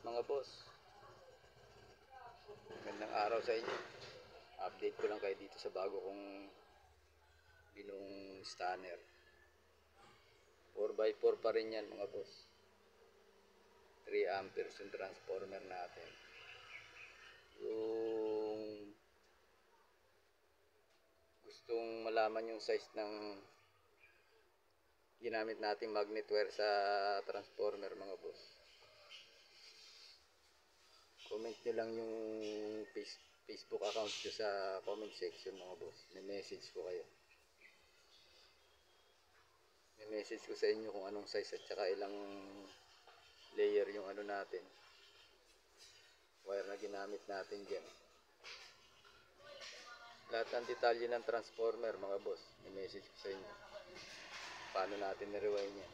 mga boss. Magandang araw sa inyo. Update ko lang kayo dito sa bago kong binong stunner. 4x4 pa rin yan mga boss. 3 amperes yung transformer natin. Yung gustong malaman yung size ng ginamit nating magnet wire sa transformer mga boss, comment nyo lang yung Facebook account ko sa comment section mga boss. May message ko kayo. May message ko sa inyo kung anong size at saka ilang layer yung ano natin, wire na ginamit natin dyan. Lahat ng detalye ng transformer mga boss, may message ko sa inyo. Paano natin na-rewind yan.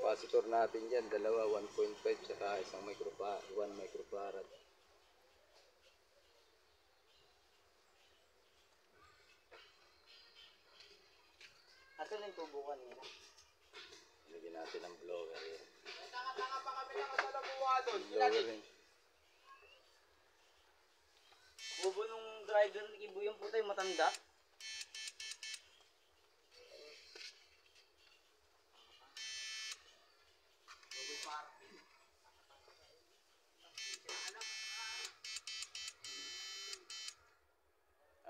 Capacitor natin dyan, dalawa, 1.5 saka isang 1 microfarad. Asan yung tubo kanina? Lagyan natin ng blower yan. Tanga-tanga pa kami nakasalabuha doon. Blower yan. Bubo nung driver ni Kibo yung puta yung matanda.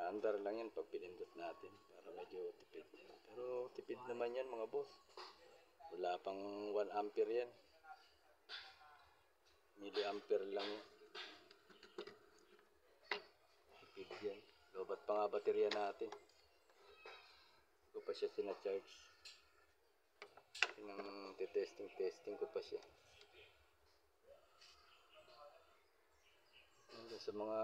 Andar lang yan pag pinindot natin para medyo tipid. Pero tipid naman yan mga boss. Wala pang 1 ampere yan. Milliampere lang yan. Tipid yan. Lobat pa nga baterya natin. Hindi ko pa siya sinacharge. Testing ko pa siya. Sa mga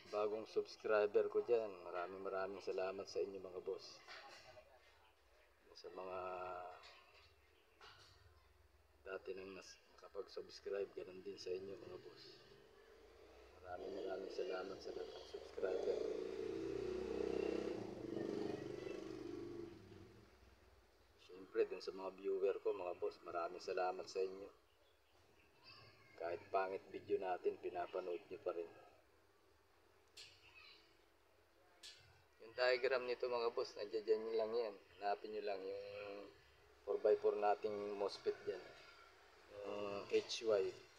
bagong subscriber ko dyan, maraming salamat sa inyo mga boss. Sa mga dati nang nakapag-subscribe, ganun din sa inyo mga boss. Maraming salamat sa subscriber. Siyempre dun sa mga viewer ko mga boss, maraming salamat sa inyo. Kahit pangit video natin, pinapanood nyo pa rin. Yung diagram nito mga boss, nandiyan nyo lang yan. Hanapin nyo lang yung 4x4 nating MOSFET dyan. Yung HY.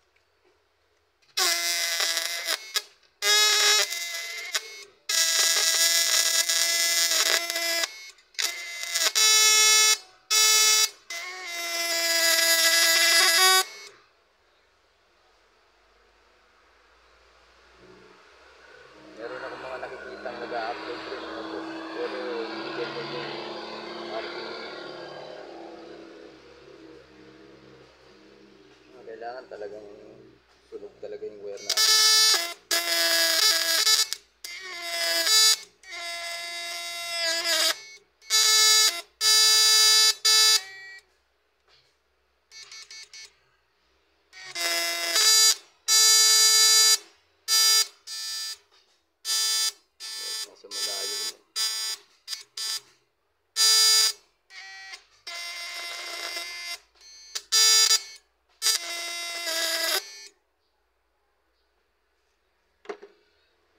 Meron ako mga nakikitang nag-a-upload rin mga boss. Pero hindi ganyan yung marking. Kailangan talagang sunog talaga yung wire natin. Nasa malayo mo.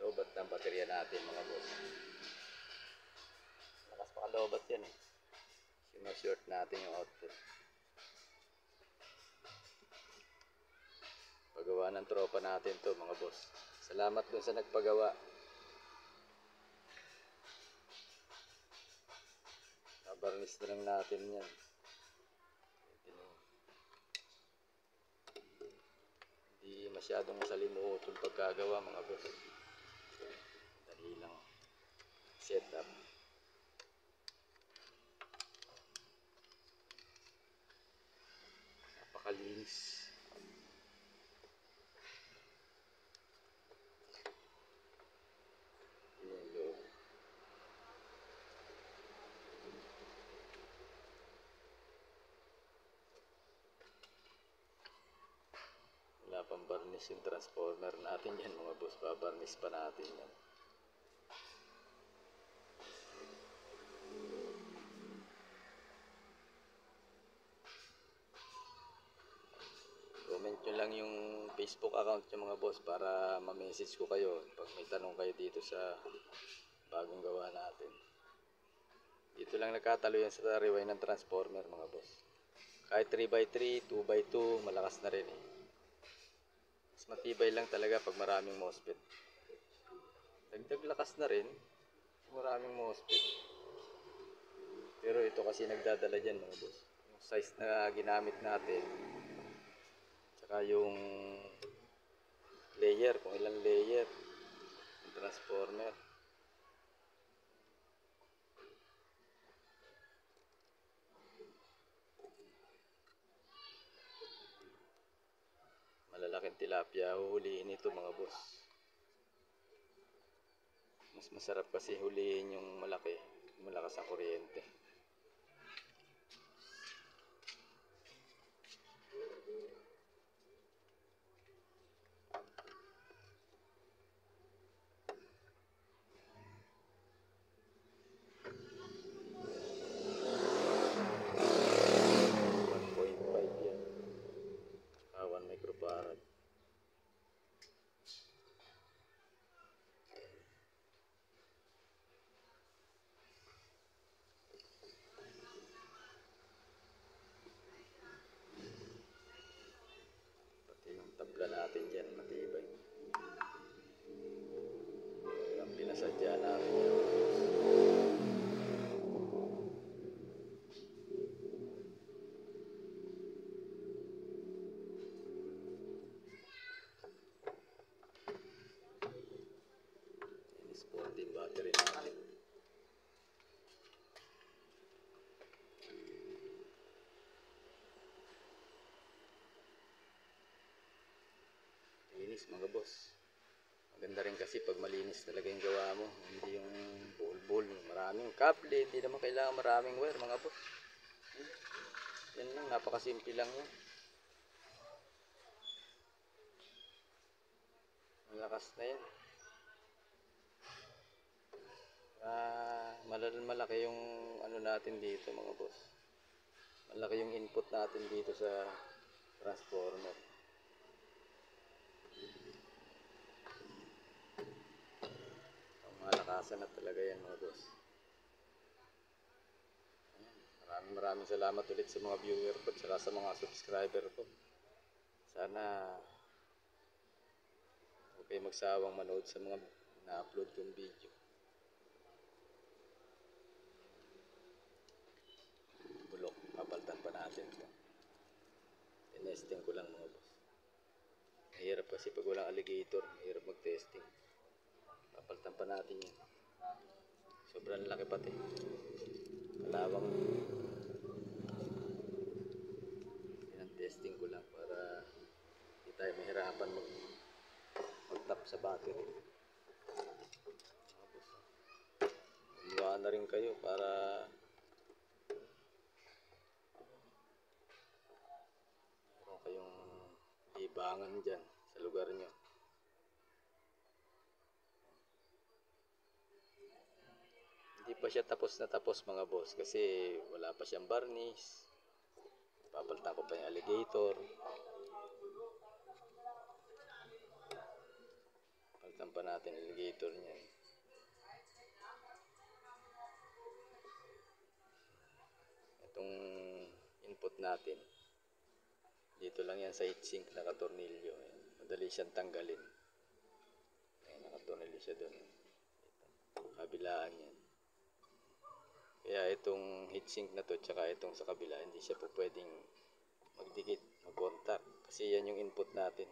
Lobat ng baterya natin mga boss. Lakas pa kalobat yan eh. Sinashort natin yung output. Pagawa ng tropa natin to mga boss. Salamat dun sa nagpagawa. Babarnis na lang natin yan. Hindi masyadong masalimuot yung pagkagawa mga boss. Dali lang setup. Napakalinis. Yung loob. Wala pang barnis yung transformer natin yan mga boss. Babarnis pa natin yan. Comment nyo lang yung Facebook account nyo mga boss para ma-message ko kayo pag may tanong kayo dito sa bagong gawa natin. Dito lang nagkatalo yan sa rewind ng transformer mga boss. Kahit 3x3, 2x2, malakas na rin eh. Mas matibay lang talaga pag maraming MOSFET. Dagdag lakas na rin maraming MOSFET. Pero ito kasi nagdadala dyan mga boss. Yung size na ginamit natin, tsaka yung layer, kung ilang layer yung transformer. Malalaking tilapia huhulihin ito mga boss. Mas masarap kasi hulihin yung malaki, malakas ang kuryente. Microfarad. Pati yung tabla natin dyan matibay. Ang pinasadya natin yan. Sporting battery natin. Linis mga boss. Maganda rin kasi pag malinis talaga yung gawa mo. Hindi yung bol-bol. Maraming kable. Hindi naman kailangan maraming wire mga boss. Yan lang. Napakasimple lang yan. Malakas na yan. Malaki yung ano natin dito mga boss. Malaki yung input natin dito sa transformer. Malakasan na talaga yan mga boss. Maraming salamat ulit sa mga viewer ko at sa mga subscriber ko. Sana huwag kayo magsawang manood sa mga na-upload kong video. Bulok, papalitan pa natin ito. Tinesting ko lang mga boss. Mahirap kasi pag walang alligator, mahirap mag-testing. Papalitan pa natin yan. Sobrang laki pati. Kalawang. Yan, testing ko lang para hindi tayo mahirapan mag-tap sa battery. Gumawa na rin kayo para meron kayong libangan dyan sa lugar nyo. Hindi pa siya tapos na tapos mga boss kasi wala pa siyang varnish. Papalitan ko pa yung alligator. Palitan pa natin yung alligator niyan. Itong input natin. Dito lang yan sa heatsink nakatornilyo. Madali siyang tanggalin. Nakatornilyo siya doon. Kabilaan yan. Kaya itong heatsink na to tsaka itong sa kabila hindi siya po pwedeng magdikit, mag-contact kasi yan yung input natin.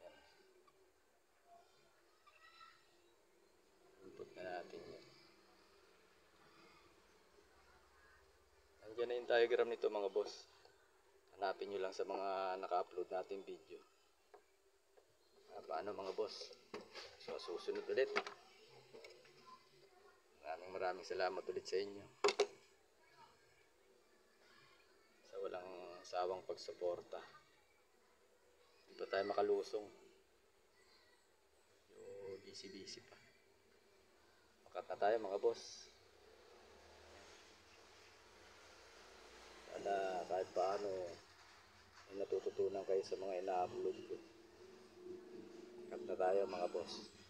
Yan. Input na natin yan. Nandiyan na yung diagram nito mga boss. Hanapin nyo lang sa mga naka-upload nating video. Paano mga boss? So susunod ulit. Maraming salamat ulit sa inyo. Sa walang sawang pagsuporta. Hindi pa tayo makalusong. So busy pa. Makat na tayo mga boss. Sana kahit paano may natututunan kayo sa mga ina-upload ko. Makat na tayo mga boss.